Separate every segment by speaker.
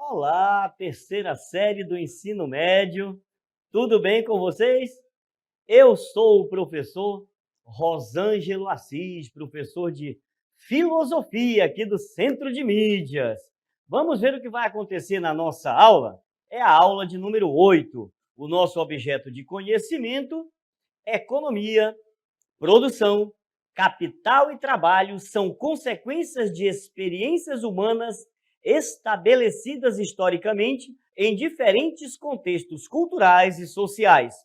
Speaker 1: Olá, terceira série do ensino médio. Tudo bem com vocês? Eu sou o professor Rosângelo Assis, professor de filosofia aqui do Centro de Mídias. Vamos ver o que vai acontecer na nossa aula? É a aula de número 8. O nosso objeto de conhecimento, economia, produção, capital e trabalho são consequências de experiências humanas estabelecidas historicamente em diferentes contextos culturais e sociais,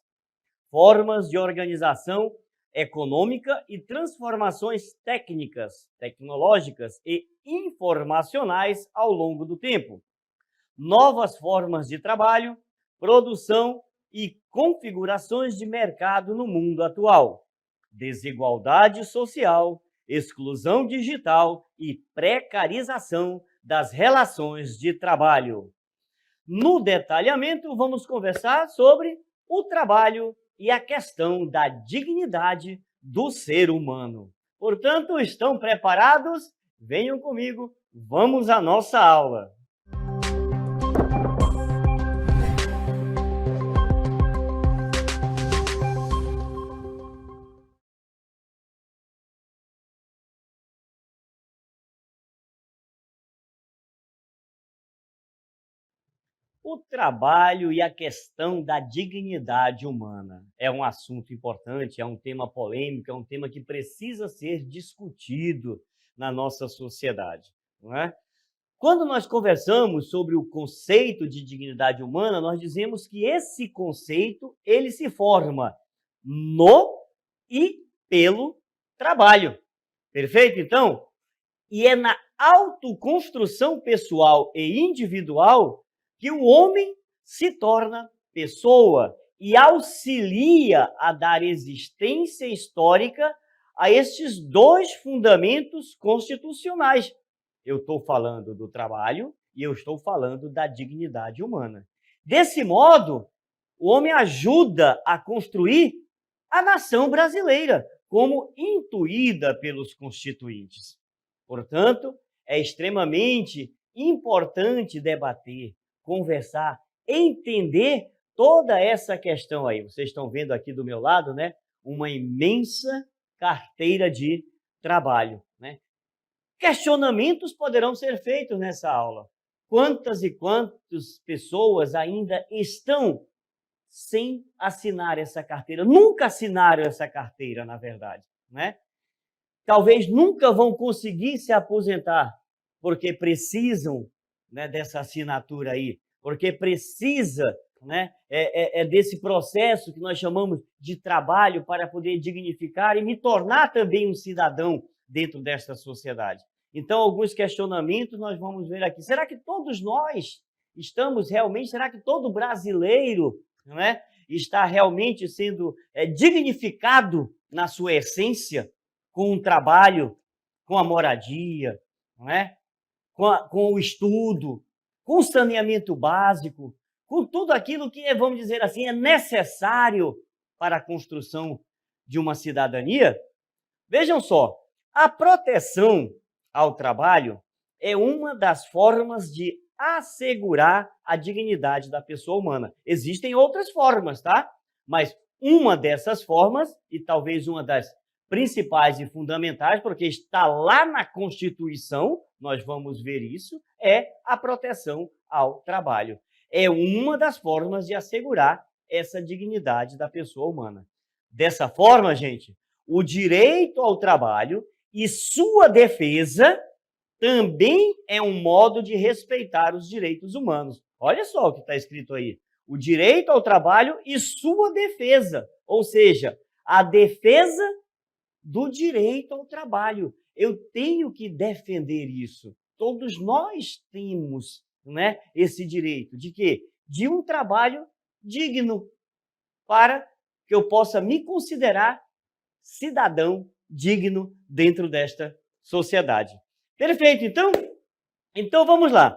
Speaker 1: formas de organização econômica e transformações técnicas, tecnológicas e informacionais ao longo do tempo, novas formas de trabalho, produção e configurações de mercado no mundo atual, desigualdade social, exclusão digital e precarização das relações de trabalho. No detalhamento, vamos conversar sobre o trabalho e a questão da dignidade do ser humano. Portanto, estão preparados? Venham comigo, vamos à nossa aula. O trabalho e a questão da dignidade humana é um assunto importante, é um tema polêmico, é um tema que precisa ser discutido na nossa sociedade, não é? Quando nós conversamos sobre o conceito de dignidade humana, nós dizemos que esse conceito ele se forma no e pelo trabalho. Perfeito, então? E é na autoconstrução pessoal e individual que o homem se torna pessoa e auxilia a dar existência histórica a estes dois fundamentos constitucionais. Eu estou falando do trabalho e eu estou falando da dignidade humana. Desse modo, o homem ajuda a construir a nação brasileira, como intuída pelos constituintes. Portanto, é extremamente importante debater, conversar, entender toda essa questão aí. Vocês estão vendo aqui do meu lado, né? Uma imensa carteira de trabalho, né? Questionamentos poderão ser feitos nessa aula. Quantas e quantas pessoas ainda estão sem assinar essa carteira? Nunca assinaram essa carteira, na verdade, né? Talvez nunca vão conseguir se aposentar, porque precisam, né, dessa assinatura aí, porque precisa, né, desse processo que nós chamamos de trabalho para poder dignificar e me tornar também um cidadão dentro desta sociedade. Então, alguns questionamentos nós vamos ver aqui. Será que todos nós estamos realmente, será que todo brasileiro, não é, está realmente sendo dignificado na sua essência? Com o trabalho, com a moradia, não é? Com o estudo, com o saneamento básico, com tudo aquilo que, vamos dizer assim, é necessário para a construção de uma cidadania. Vejam só, a proteção ao trabalho é uma das formas de assegurar a dignidade da pessoa humana. Existem outras formas, tá? Mas uma dessas formas, e talvez uma das principais e fundamentais, porque está lá na Constituição, nós vamos ver isso, é a proteção ao trabalho. É uma das formas de assegurar essa dignidade da pessoa humana. Dessa forma, gente, o direito ao trabalho e sua defesa também é um modo de respeitar os direitos humanos. Olha só o que está escrito aí. O direito ao trabalho e sua defesa, ou seja, a defesa do direito ao trabalho. Eu tenho que defender isso. Todos nós temos, né, esse direito de quê? De um trabalho digno, para que eu possa me considerar cidadão digno dentro desta sociedade. Perfeito, então vamos lá.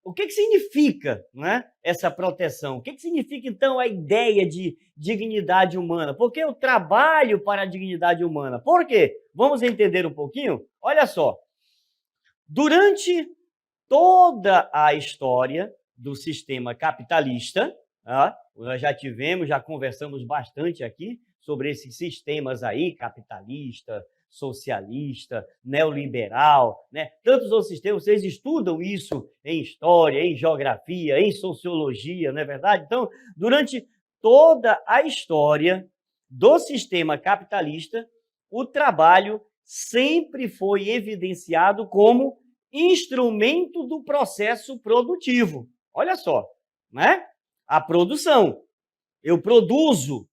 Speaker 1: O que significa, né, essa proteção? O que significa, então, a ideia de dignidade humana? Por que eu trabalho para a dignidade humana? Por quê? Vamos entender um pouquinho? Olha só. Durante toda a história do sistema capitalista, nós já conversamos bastante aqui sobre esses sistemas aí, capitalista, socialista, neoliberal, né? Tantos outros sistemas, vocês estudam isso em história, em geografia, em sociologia, não é verdade? Então, durante toda a história do sistema capitalista, o trabalho sempre foi evidenciado como instrumento do processo produtivo. Olha só, né? A produção. Eu produzo.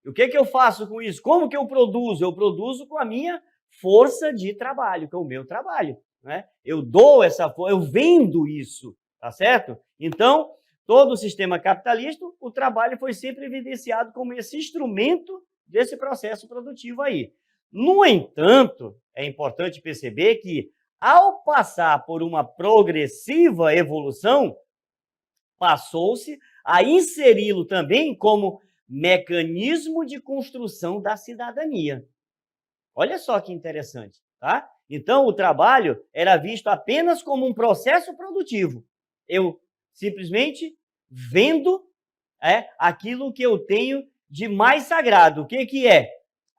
Speaker 1: E o que eu faço com isso? Como que eu produzo? Eu produzo com a minha força de trabalho, com o meu trabalho, né? Eu dou essa força, eu vendo isso, tá certo? Então, todo o sistema capitalista, o trabalho foi sempre evidenciado como esse instrumento desse processo produtivo aí. No entanto, é importante perceber que, ao passar por uma progressiva evolução, passou-se a inseri-lo também como mecanismo de construção da cidadania. Olha só que interessante, tá? Então, o trabalho era visto apenas como um processo produtivo. Eu simplesmente vendo aquilo que eu tenho de mais sagrado. O que é?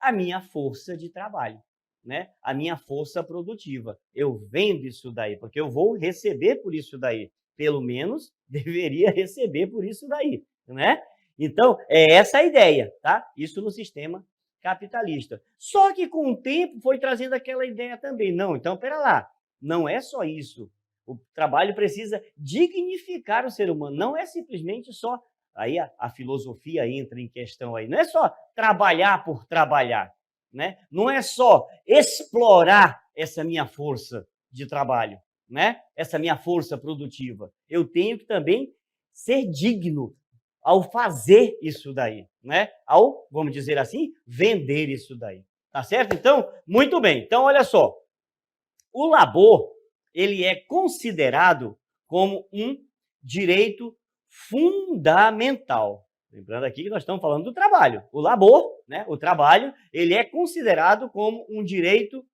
Speaker 1: A minha força de trabalho, né? A minha força produtiva. Eu vendo isso daí, porque eu vou receber por isso daí. Pelo menos deveria receber por isso daí, né? Então, é essa a ideia, tá? Isso no sistema capitalista. Só que com o tempo foi trazendo aquela ideia também. Não, então, pera lá, não é só isso. O trabalho precisa dignificar o ser humano, não é simplesmente só... Aí a filosofia entra em questão aí. Não é só trabalhar por trabalhar, né? Não é só explorar essa minha força de trabalho, né? Essa minha força produtiva. Eu tenho que também ser digno ao fazer isso daí, né? Ao, vamos dizer assim, vender isso daí. Tá certo? Então, muito bem. Então, olha só. O labor, ele é considerado como um direito fundamental. Lembrando aqui que nós estamos falando do trabalho. O labor, né? O trabalho, ele é considerado como um direito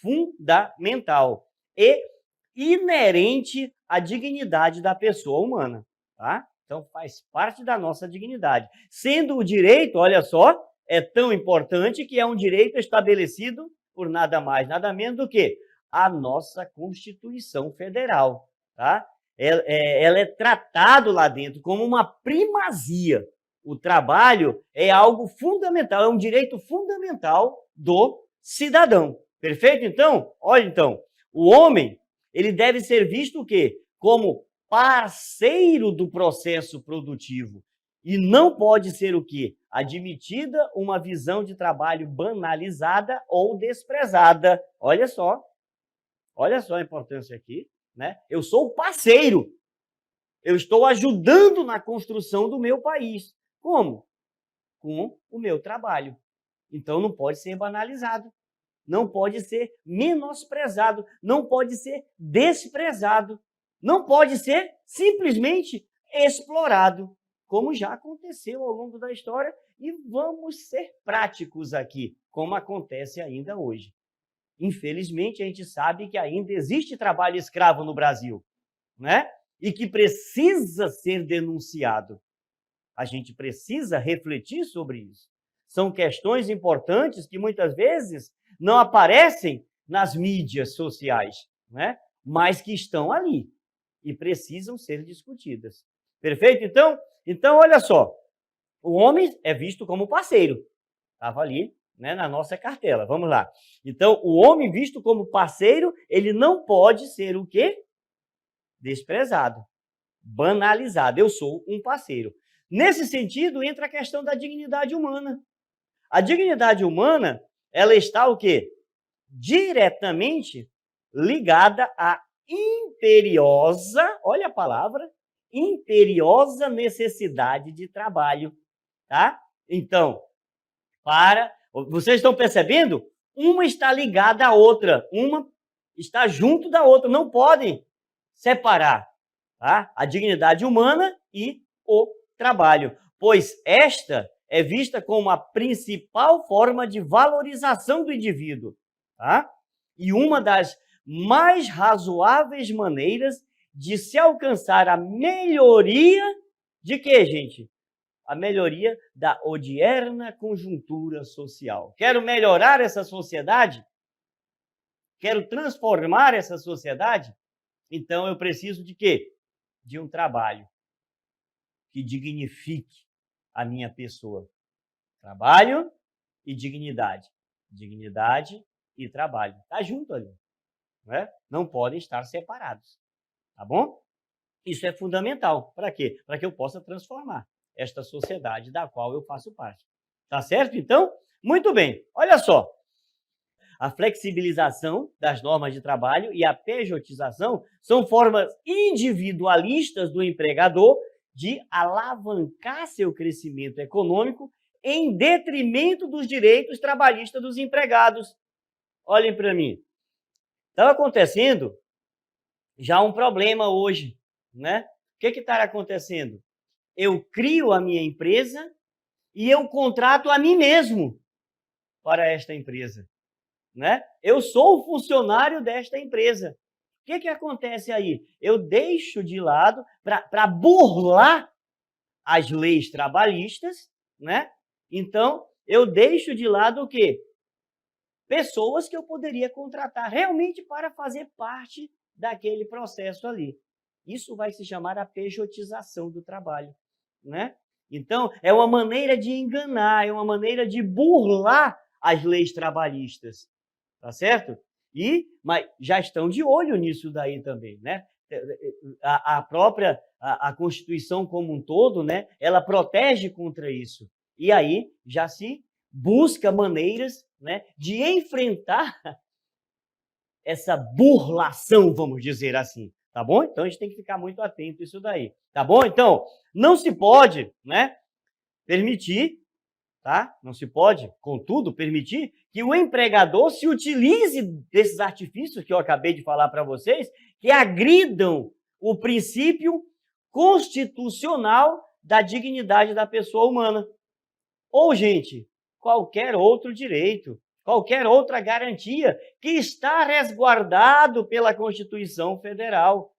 Speaker 1: fundamental e inerente à dignidade da pessoa humana, tá? Então, faz parte da nossa dignidade. Sendo o direito, olha só, é tão importante que é um direito estabelecido por nada mais, nada menos do que a nossa Constituição Federal, tá? Ela é tratado lá dentro como uma primazia. O trabalho é algo fundamental, é um direito fundamental do cidadão. Perfeito? Então, olha então, o homem, ele deve ser visto o quê? Como parceiro do processo produtivo. E não pode ser o quê? Admitida uma visão de trabalho banalizada ou desprezada. Olha só a importância aqui, né? Eu sou o parceiro. Eu estou ajudando na construção do meu país. Como? Com o meu trabalho. Então não pode ser banalizado, não pode ser menosprezado, não pode ser desprezado, não pode ser simplesmente explorado, como já aconteceu ao longo da história, e vamos ser práticos aqui, como acontece ainda hoje. Infelizmente, a gente sabe que ainda existe trabalho escravo no Brasil, né? E que precisa ser denunciado. A gente precisa refletir sobre isso. São questões importantes que muitas vezes não aparecem nas mídias sociais, né? Mas que estão ali e precisam ser discutidas. Perfeito? Então, olha só, o homem é visto como parceiro. Estava ali, né, na nossa cartela. Vamos lá. Então, o homem visto como parceiro, ele não pode ser o quê? Desprezado, banalizado. Eu sou um parceiro. Nesse sentido, entra a questão da dignidade humana. A dignidade humana, ela está o quê? Diretamente ligada à imperiosa, olha a palavra, imperiosa necessidade de trabalho, tá? Então, vocês estão percebendo? Uma está ligada à outra, uma está junto da outra, não podem separar, tá? A dignidade humana e o trabalho, pois esta é vista como a principal forma de valorização do indivíduo, tá? E uma das mais razoáveis maneiras de se alcançar a melhoria de quê, gente? A melhoria da odierna conjuntura social. Quero melhorar essa sociedade? Quero transformar essa sociedade? Então eu preciso de quê? De um trabalho que dignifique a minha pessoa. Trabalho e dignidade. Dignidade e trabalho. Está junto ali. Não é? Não podem estar separados. Tá bom? Isso é fundamental. Para quê? Para que eu possa transformar esta sociedade da qual eu faço parte. Tá certo, então? Muito bem. Olha só. A flexibilização das normas de trabalho e a pejotização são formas individualistas do empregador de alavancar seu crescimento econômico em detrimento dos direitos trabalhistas dos empregados. Olhem para mim. Está acontecendo já um problema hoje, né? O que está acontecendo? Eu crio a minha empresa e eu contrato a mim mesmo para esta empresa, né? Eu sou o funcionário desta empresa. O que acontece aí? Eu deixo de lado para burlar as leis trabalhistas, né? Então, eu deixo de lado o quê? Pessoas que eu poderia contratar realmente para fazer parte daquele processo ali. Isso vai se chamar a pejotização do trabalho, né? Então, é uma maneira de enganar, é uma maneira de burlar as leis trabalhistas, tá certo? Mas já estão de olho nisso daí também, né? A própria a Constituição como um todo, né? Ela protege contra isso. E aí já se busca maneiras, né, de enfrentar essa burlação, vamos dizer assim, tá bom? Então a gente tem que ficar muito atento a isso daí, tá bom? Então, não se pode, né, permitir, tá? Não se pode, contudo, permitir que o empregador se utilize desses artifícios que eu acabei de falar para vocês, que agridam o princípio constitucional da dignidade da pessoa humana. Ou, gente, qualquer outro direito, qualquer outra garantia que está resguardado pela Constituição Federal.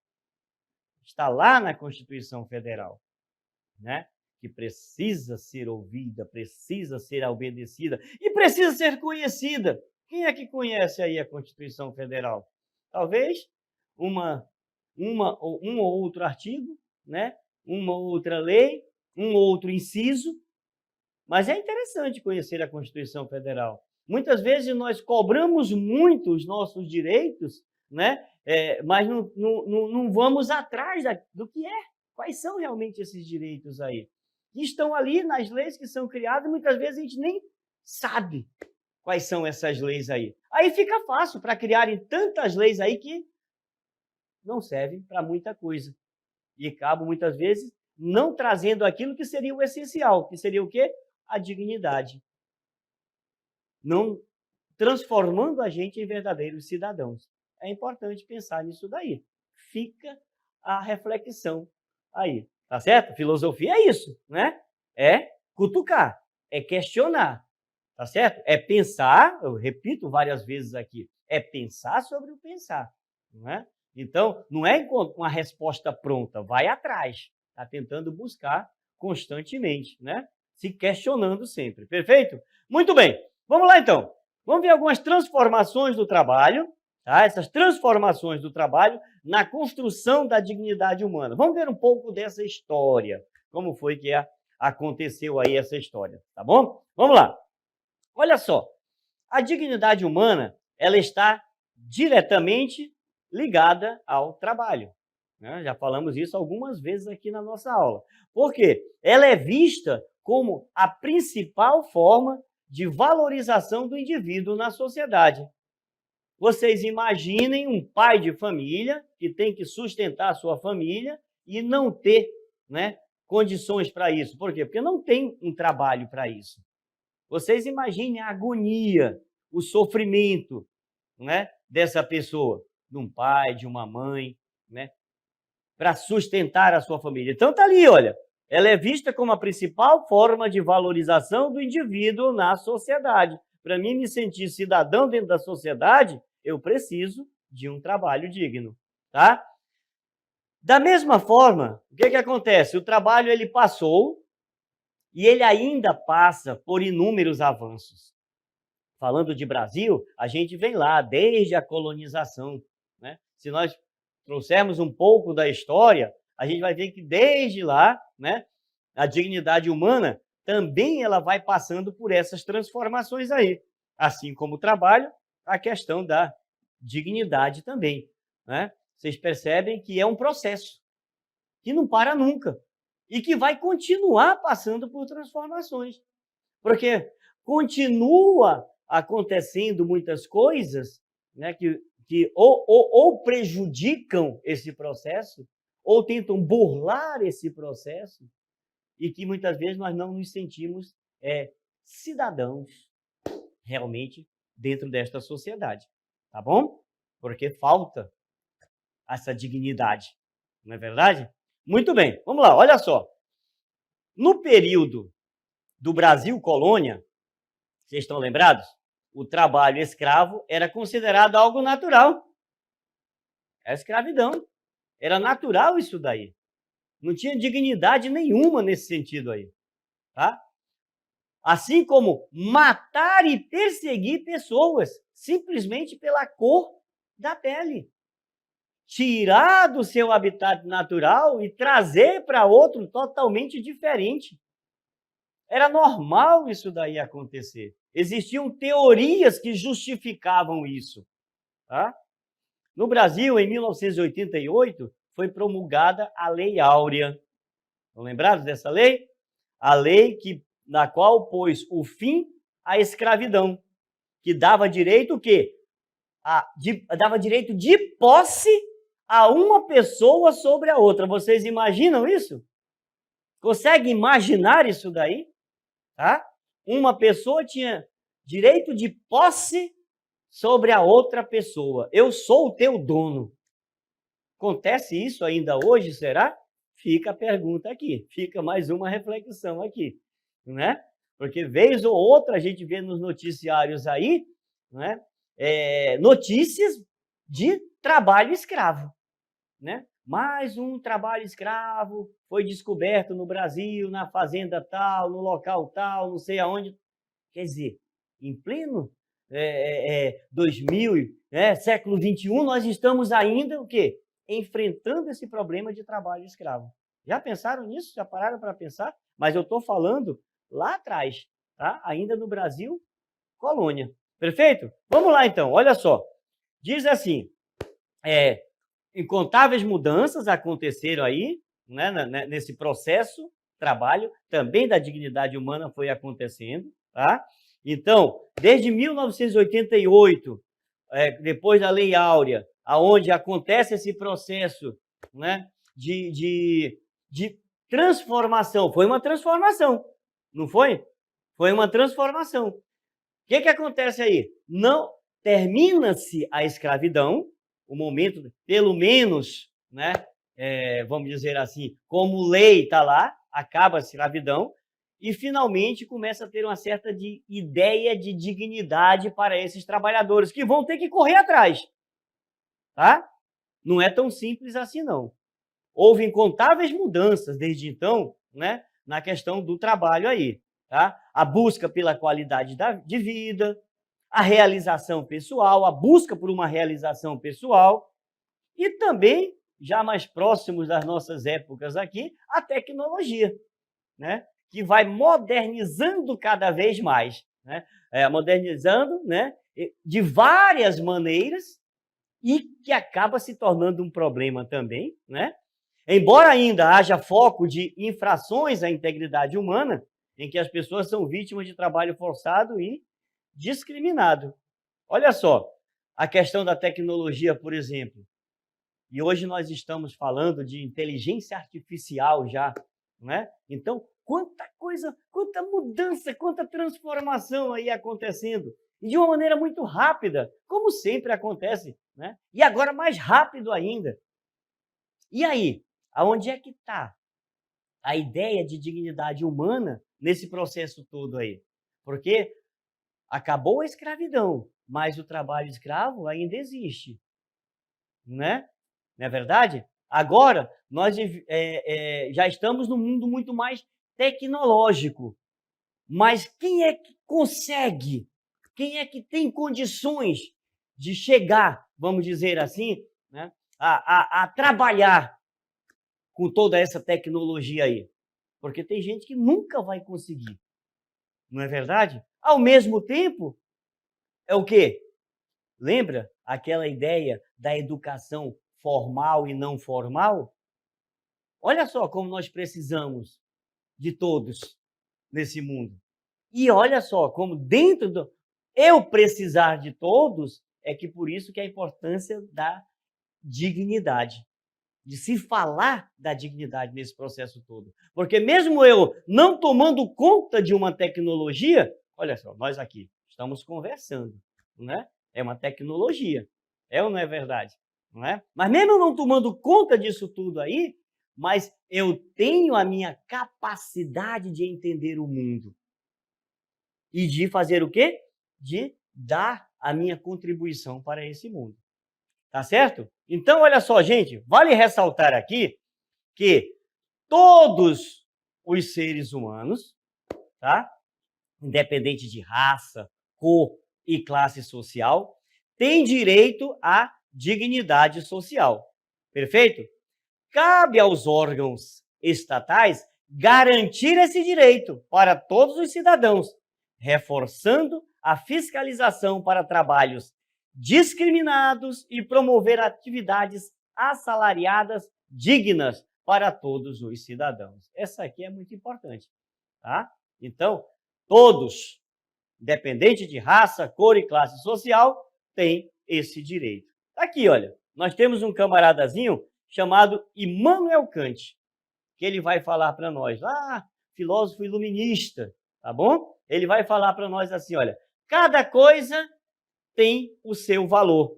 Speaker 1: Está lá na Constituição Federal, né? Que precisa ser ouvida, precisa ser obedecida e precisa ser conhecida. Quem é que conhece aí a Constituição Federal? Talvez um ou outro artigo, né? Uma ou outra lei, um ou outro inciso. Mas é interessante conhecer a Constituição Federal. Muitas vezes nós cobramos muito os nossos direitos, né? Mas não vamos atrás do que é. Quais são realmente esses direitos aí? Que estão ali nas leis que são criadas, muitas vezes a gente nem sabe quais são essas leis aí. Aí fica fácil para criarem tantas leis aí que não servem para muita coisa. E acabam, muitas vezes, não trazendo aquilo que seria o essencial, que seria o quê? A dignidade. Não transformando a gente em verdadeiros cidadãos. É importante pensar nisso daí. Fica a reflexão aí, tá certo? Filosofia é isso, né? É cutucar, é questionar, tá certo? É pensar, eu repito várias vezes aqui, é pensar sobre o pensar, não é? Então, não é uma resposta pronta, vai atrás, tá tentando buscar constantemente, né? Se questionando sempre, perfeito? Muito bem, vamos lá então. Vamos ver algumas transformações do trabalho, tá? Essas transformações do trabalho na construção da dignidade humana. Vamos ver um pouco dessa história, como foi que aconteceu aí essa história, tá bom? Vamos lá. Olha só, a dignidade humana, ela está diretamente ligada ao trabalho, né? Já falamos isso algumas vezes aqui na nossa aula. Por quê? Ela é vista como a principal forma de valorização do indivíduo na sociedade. Vocês imaginem um pai de família que tem que sustentar a sua família e não ter, né, condições para isso. Por quê? Porque não tem um trabalho para isso. Vocês imaginem a agonia, o sofrimento, né, dessa pessoa, de um pai, de uma mãe, né, para sustentar a sua família. Então está ali, olha, ela é vista como a principal forma de valorização do indivíduo na sociedade. Para mim me sentir cidadão dentro da sociedade, eu preciso de um trabalho digno, tá? Da mesma forma, o que acontece? O trabalho ele passou e ele ainda passa por inúmeros avanços. Falando de Brasil, a gente vem lá desde a colonização, né? Se nós trouxermos um pouco da história, a gente vai ver que desde lá, né, a dignidade humana também ela vai passando por essas transformações aí, assim como o trabalho, a questão da dignidade também, né? Vocês percebem que é um processo que não para nunca e que vai continuar passando por transformações, porque continua acontecendo muitas coisas, né, que ou prejudicam esse processo, ou tentam burlar esse processo, e que muitas vezes nós não nos sentimos cidadãos realmente dentro desta sociedade, tá bom? Porque falta essa dignidade, não é verdade? Muito bem, vamos lá, olha só. No período do Brasil colônia, vocês estão lembrados? O trabalho escravo era considerado algo natural. É a escravidão. Era natural isso daí. Não tinha dignidade nenhuma nesse sentido aí, tá? Assim como matar e perseguir pessoas simplesmente pela cor da pele. Tirar do seu habitat natural e trazer para outro totalmente diferente. Era normal isso daí acontecer. Existiam teorias que justificavam isso. Tá? No Brasil, em 1988, foi promulgada a Lei Áurea. Estão lembrados dessa lei? A lei na qual pôs o fim à escravidão, que dava direito o quê? Dava direito de posse a uma pessoa sobre a outra. Vocês imaginam isso? Conseguem imaginar isso daí? Tá? Uma pessoa tinha direito de posse sobre a outra pessoa. Eu sou o teu dono. Acontece isso ainda hoje, será? Fica a pergunta aqui, fica mais uma reflexão aqui, né? Porque vez ou outra a gente vê nos noticiários aí, né? Notícias de trabalho escravo, né? Mais um trabalho escravo foi descoberto no Brasil, na fazenda tal, no local tal, não sei aonde. Quer dizer, em pleno 2000, século XXI, nós estamos ainda o quê? Enfrentando esse problema de trabalho escravo. Já pensaram nisso? Já pararam para pensar? Mas eu estou falando lá atrás, tá? Ainda no Brasil, colônia. Perfeito? Vamos lá então, olha só. Diz assim, incontáveis mudanças aconteceram aí, né, nesse processo trabalho, também da dignidade humana foi acontecendo, tá? Então, desde 1988, depois da Lei Áurea, aonde acontece esse processo, né, de transformação, foi uma transformação, não foi? Foi uma transformação. O que acontece aí? Não termina-se a escravidão, o momento, pelo menos, né, vamos dizer assim, como lei está lá, acaba a escravidão, e finalmente começa a ter uma certa ideia de dignidade para esses trabalhadores, que vão ter que correr atrás. Tá? Não é tão simples assim, não. Houve incontáveis mudanças desde então, né, na questão do trabalho aí. Tá? A busca pela qualidade de vida, a realização pessoal, a busca por uma realização pessoal e também, já mais próximos das nossas épocas aqui, a tecnologia, né? Que vai modernizando cada vez mais, né? Modernizando, né? De várias maneiras e que acaba se tornando um problema também, né? Embora ainda haja foco de infrações à integridade humana, em que as pessoas são vítimas de trabalho forçado e discriminado. Olha só, a questão da tecnologia, por exemplo. E hoje nós estamos falando de inteligência artificial já, né? Então, quanta coisa, quanta mudança, quanta transformação aí acontecendo. E de uma maneira muito rápida, como sempre acontece, né? E agora mais rápido ainda. E aí, aonde é que está a ideia de dignidade humana nesse processo todo aí? Porque acabou a escravidão, mas o trabalho escravo ainda existe, né? Não é verdade? Agora, nós já estamos num mundo muito mais tecnológico. Mas quem é que consegue? Quem é que tem condições de chegar, vamos dizer assim, né, a trabalhar com toda essa tecnologia aí? Porque tem gente que nunca vai conseguir, não é verdade? Ao mesmo tempo, é o quê? Lembra aquela ideia da educação formal e não formal? Olha só como nós precisamos de todos nesse mundo. E olha só como dentro do eu precisar de todos, é que por isso que a importância da dignidade, de se falar da dignidade nesse processo todo. Porque mesmo eu não tomando conta de uma tecnologia, olha só, nós aqui estamos conversando, não é? É uma tecnologia, é ou não é verdade? Não é? Mas mesmo eu não tomando conta disso tudo aí, mas eu tenho a minha capacidade de entender o mundo. E de fazer o quê? De dar a minha contribuição para esse mundo. Tá certo? Então, olha só, gente, vale ressaltar aqui que todos os seres humanos, tá? Independente de raça, cor e classe social, têm direito à dignidade social. Perfeito? Cabe aos órgãos estatais garantir esse direito para todos os cidadãos, reforçando a fiscalização para trabalhos discriminados e promover atividades assalariadas dignas para todos os cidadãos. Essa aqui é muito importante, tá? Então, todos, independente de raça, cor e classe social, têm esse direito. Aqui, olha, nós temos um camaradazinho chamado Immanuel Kant, que ele vai falar para nós, filósofo iluminista, tá bom? Ele vai falar para nós assim, olha, cada coisa tem o seu valor.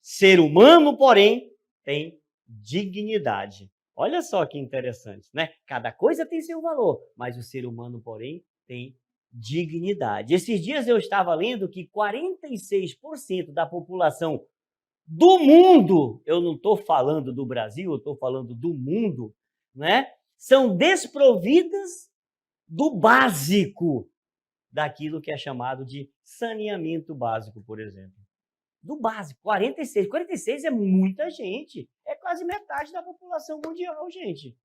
Speaker 1: Ser humano, porém, tem dignidade. Olha só que interessante, né? Cada coisa tem seu valor, mas o ser humano, porém, tem dignidade. Esses dias eu estava lendo que 46% da população do mundo, eu não estou falando do Brasil, eu estou falando do mundo, né? São desprovidas do básico, daquilo que é chamado de saneamento básico, por exemplo. Do básico, 46. 46 é muita gente. É quase metade da população mundial, gente.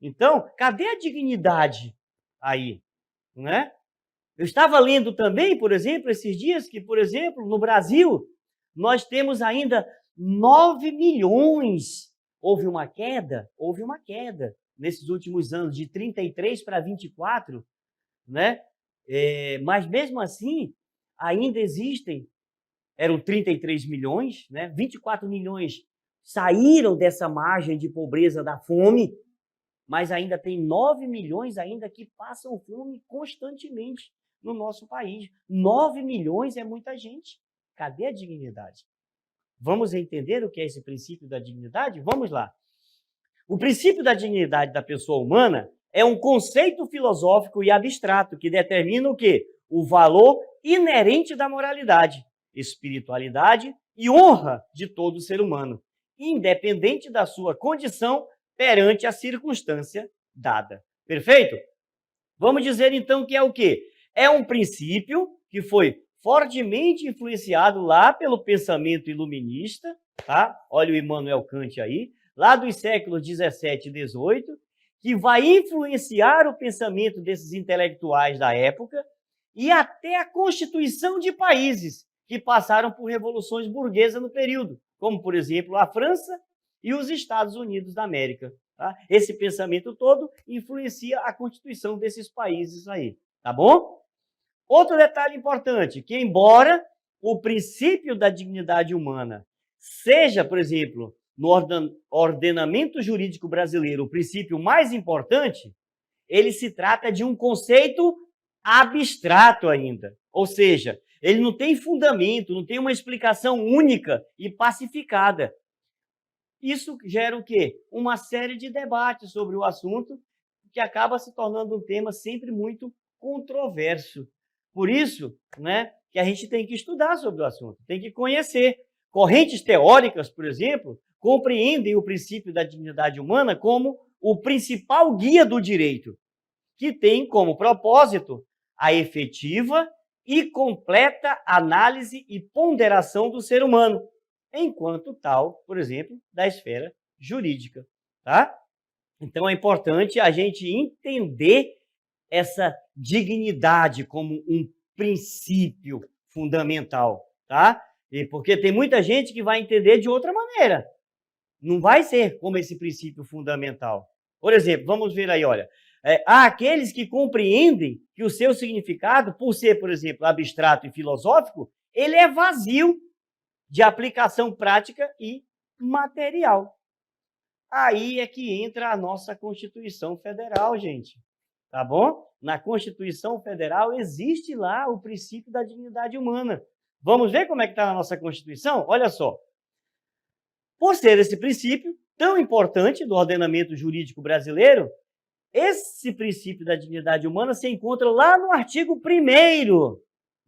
Speaker 1: Então, cadê a dignidade aí? Né? Eu estava lendo também, por exemplo, esses dias, que, por exemplo, no Brasil, nós temos ainda 9 milhões. Houve uma queda nesses últimos anos, de 33 para 24, né? Mas mesmo assim, ainda existem, eram 33 milhões, né? 24 milhões saíram dessa margem de pobreza da fome, mas ainda tem 9 milhões ainda que passam fome constantemente no nosso país. 9 milhões é muita gente. Cadê a dignidade? Vamos entender o que é esse princípio da dignidade? Vamos lá. O princípio da dignidade da pessoa humana é um conceito filosófico e abstrato que determina o quê? O valor inerente da moralidade, espiritualidade e honra de todo ser humano, independente da sua condição perante a circunstância dada. Perfeito? Vamos dizer então que é o quê? É um princípio que foi fortemente influenciado lá pelo pensamento iluminista, tá? Olha o Immanuel Kant aí, lá dos séculos 17 e 18, que vai influenciar o pensamento desses intelectuais da época e até a constituição de países que passaram por revoluções burguesas no período, como, por exemplo, a França e os Estados Unidos da América. Tá? Esse pensamento todo influencia a constituição desses países aí, tá bom? Outro detalhe importante, que embora o princípio da dignidade humana seja, por exemplo, no ordenamento jurídico brasileiro, o princípio mais importante, ele se trata de um conceito abstrato ainda. Ou seja, ele não tem fundamento, não tem uma explicação única e pacificada. Isso gera o quê? Uma série de debates sobre o assunto, que acaba se tornando um tema sempre muito controverso. Por isso, né, que a gente tem que estudar sobre o assunto, tem que conhecer. correntes teóricas, por exemplo, compreendem o princípio da dignidade humana como o principal guia do direito, que tem como propósito a efetiva e completa análise e ponderação do ser humano, enquanto tal, por exemplo, da esfera jurídica, tá? Então é importante a gente entender essa dignidade como um princípio fundamental, tá? E porque tem muita gente que vai entender de outra maneira. Não vai ser como esse princípio fundamental. Por exemplo, vamos ver aí, olha. Há aqueles que compreendem que o seu significado, por ser, por exemplo, abstrato e filosófico, ele é vazio de aplicação prática e material. Aí é que entra a nossa Constituição Federal, gente. Tá bom? Na Constituição Federal existe lá o princípio da dignidade humana. Vamos ver como é que está na nossa Constituição? Olha só. Por ser esse princípio tão importante do ordenamento jurídico brasileiro, esse princípio da dignidade humana se encontra lá no artigo 1º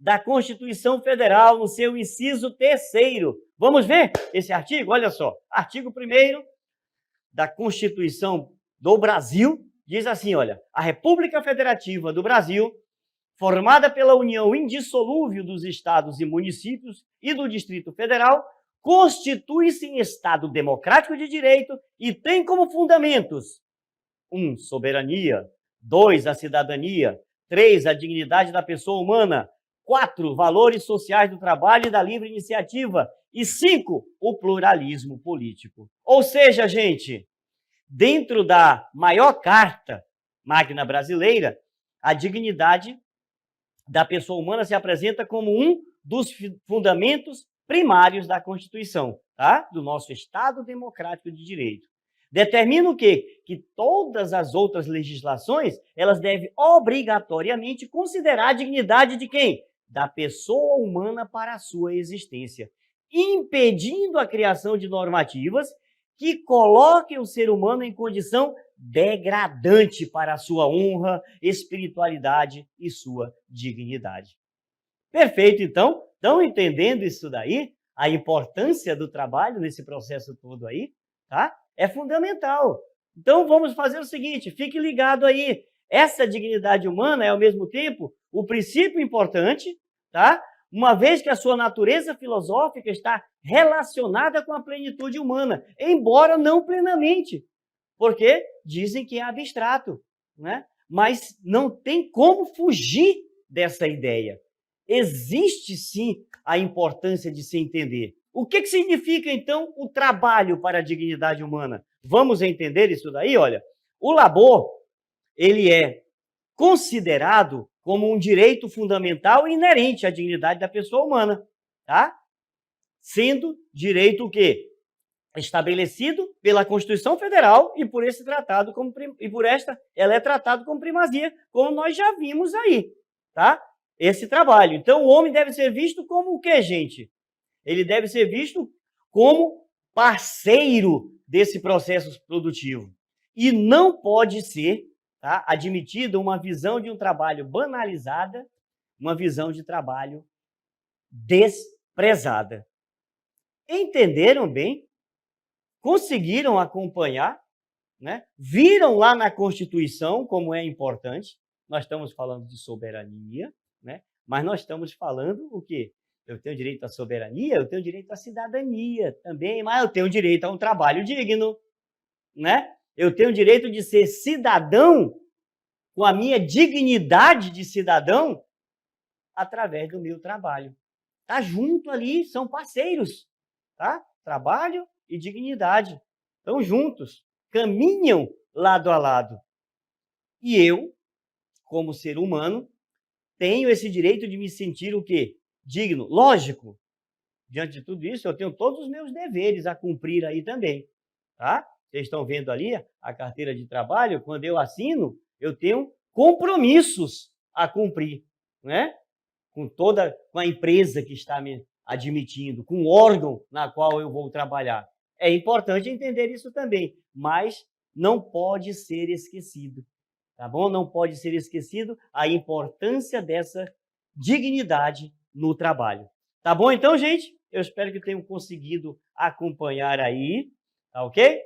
Speaker 1: da Constituição Federal, no seu inciso 3º. Vamos ver esse artigo? Olha só. Artigo 1º da Constituição do Brasil diz assim, olha, a República Federativa do Brasil, formada pela união indissolúvel dos estados e municípios e do Distrito Federal, constitui-se em Estado democrático de direito e tem como fundamentos 1. Soberania. 2. A cidadania. 3. A dignidade da pessoa humana. 4. Valores sociais do trabalho e da livre iniciativa. E 5. O pluralismo político. Ou seja, gente, dentro da maior carta magna brasileira, a dignidade da pessoa humana se apresenta como um dos fundamentos primários da Constituição, tá? Do nosso Estado democrático de direito. Determina o quê? Que todas as outras legislações, elas devem obrigatoriamente considerar a dignidade de quem? Da pessoa humana para a sua existência, impedindo a criação de normativas que coloquem o ser humano em condição degradante para a sua honra, espiritualidade e sua dignidade. Perfeito, então? Estão entendendo isso daí? A importância do trabalho nesse processo todo aí, tá? É fundamental. Então, vamos fazer o seguinte, fique ligado aí. Essa dignidade humana é, ao mesmo tempo, o princípio importante, tá? Uma vez que a sua natureza filosófica está relacionada com a plenitude humana, embora não plenamente, porque dizem que é abstrato, né? Mas não tem como fugir dessa ideia. Existe, sim, a importância de se entender. O que significa, então, o trabalho para a dignidade humana? Vamos entender isso daí? Olha, o labor, ele é considerado como um direito fundamental e inerente à dignidade da pessoa humana, tá? Sendo direito o quê? Estabelecido pela Constituição Federal e por esse tratado ela é tratado como primazia, como nós já vimos aí, tá? Esse trabalho. Então, o homem deve ser visto como o quê, gente? Ele deve ser visto como parceiro desse processo produtivo. E não pode ser, tá, admitida uma visão de um trabalho banalizada, uma visão de trabalho desprezada. Entenderam bem? Conseguiram acompanhar? Né? Viram lá na Constituição como é importante? Nós estamos falando de soberania, né? Mas nós estamos falando o quê? Eu tenho direito à soberania, eu tenho direito à cidadania também, mas eu tenho direito a um trabalho digno, né? Eu tenho direito de ser cidadão com a minha dignidade de cidadão através do meu trabalho. Tá junto ali, são parceiros, tá? Trabalho e dignidade estão juntos, caminham lado a lado. E eu, como ser humano, tenho esse direito de me sentir o quê? Digno. Lógico, diante de tudo isso, eu tenho todos os meus deveres a cumprir aí também, tá? Vocês estão vendo ali a carteira de trabalho, quando eu assino, eu tenho compromissos a cumprir, né? Com a empresa que está me admitindo, com o órgão na qual eu vou trabalhar. É importante entender isso também, mas não pode ser esquecido, tá bom? Não pode ser esquecido a importância dessa dignidade no trabalho. Tá bom então, gente? Eu espero que tenham conseguido acompanhar aí, tá ok?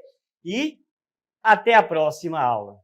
Speaker 1: E até a próxima aula.